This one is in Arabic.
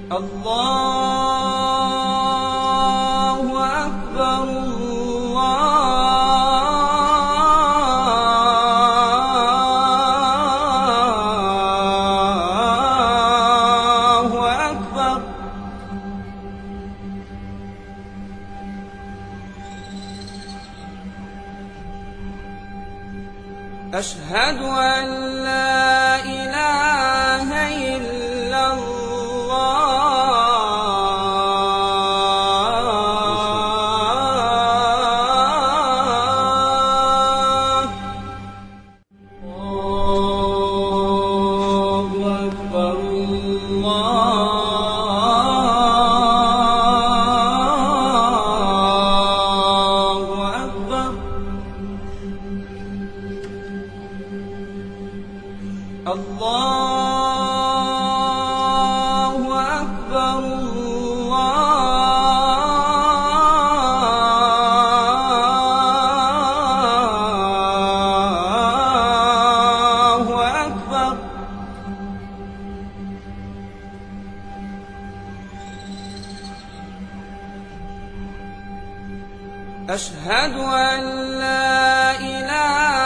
الله أكبر الله أكبر. أشهد أن لا إله إلا الله. الله أكبر الله أكبر. الله أكبر الله أكبر. أشهد أن لا إله